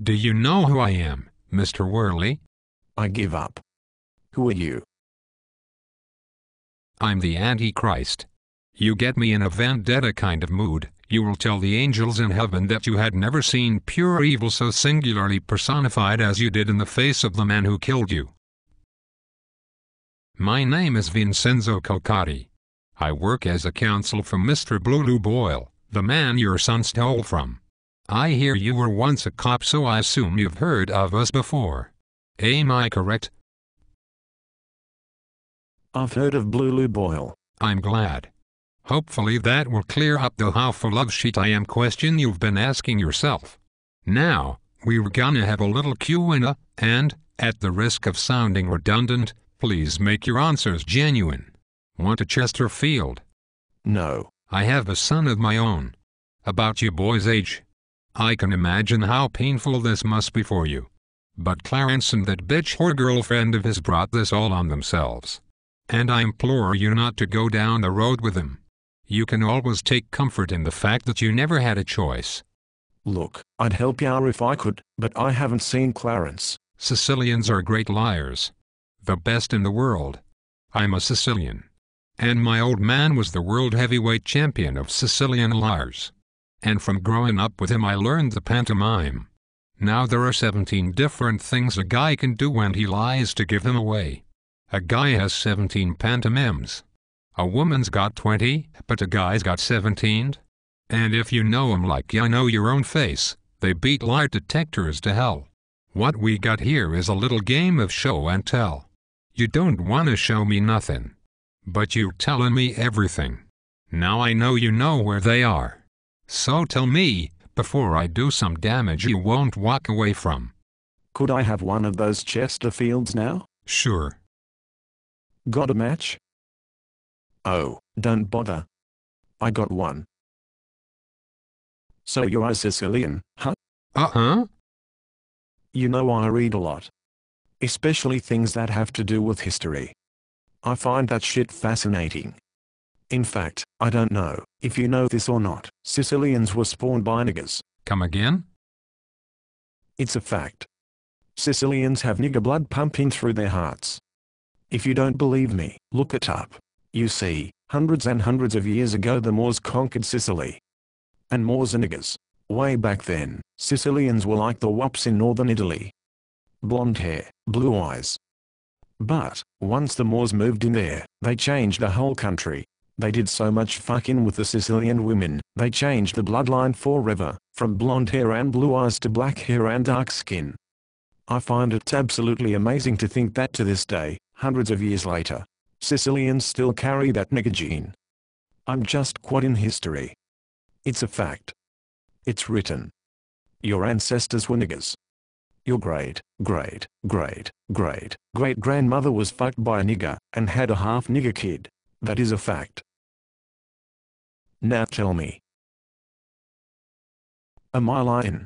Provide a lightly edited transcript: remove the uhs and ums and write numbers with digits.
Do you know who I am, Mr. Worley? I give up. Who are you? I'm the Antichrist. You get me in a vendetta kind of mood, you will tell the angels in heaven that you had never seen pure evil so singularly personified as you did in the face of the man who killed you. My name is Vincenzo Cocotti. I work as a counsel for Mr. Blue Boyle, the man your son stole from. I hear you were once a cop, so I assume you've heard of us before. Am I correct? I've heard of Blue Boyle. I'm glad. Hopefully that will clear up the how full of shit I am question you've been asking yourself. Now, we're gonna have a little Q&A, and, at the risk of sounding redundant, please make your answers genuine. Want a Chesterfield? No. I have a son of my own. About your boy's age. I can imagine how painful this must be for you. But Clarence and that bitch whore girlfriend of his brought this all on themselves. And I implore you not to go down the road with him. You can always take comfort in the fact that you never had a choice. Look, I'd help you if I could, but I haven't seen Clarence. Sicilians are great liars. The best in the world. I'm a Sicilian. And my old man was the world heavyweight champion of Sicilian liars. And from growing up with him I learned the pantomime. Now there are 17 different things a guy can do when he lies to give them away. A guy has 17 pantomimes. A woman's got 20, but a guy's got 17. And if you know 'em like you know your own face, they beat lie detectors to hell. What we got here is a little game of show and tell. You don't want to show me nothing. But you're telling me everything. Now I know you know where they are. So tell me, before I do some damage you won't walk away from. Could I have one of those Chesterfields now? Sure. Got a match? Oh, don't bother. I got one. So you're a Sicilian, huh? Uh-huh. You know I read a lot. Especially things that have to do with history. I find that shit fascinating. In fact, I don't know if you know this or not, Sicilians were spawned by niggers. Come again? It's a fact. Sicilians have nigger blood pumping through their hearts. If you don't believe me, look it up. You see, hundreds and hundreds of years ago the Moors conquered Sicily. And Moors are niggers. Way back then, Sicilians were like the wops in northern Italy. Blonde hair, blue eyes. But, once the Moors moved in there, they changed the whole country. They did so much fucking with the Sicilian women, they changed the bloodline forever, from blonde hair and blue eyes to black hair and dark skin. I find it absolutely amazing to think that to this day, hundreds of years later, Sicilians still carry that nigger gene. I'm just quoting history. It's a fact. It's written. Your ancestors were niggers. Your great-great-great-great-great-grandmother was fucked by a nigger, and had a half-nigger kid. That is a fact. Now tell me. Am I lying?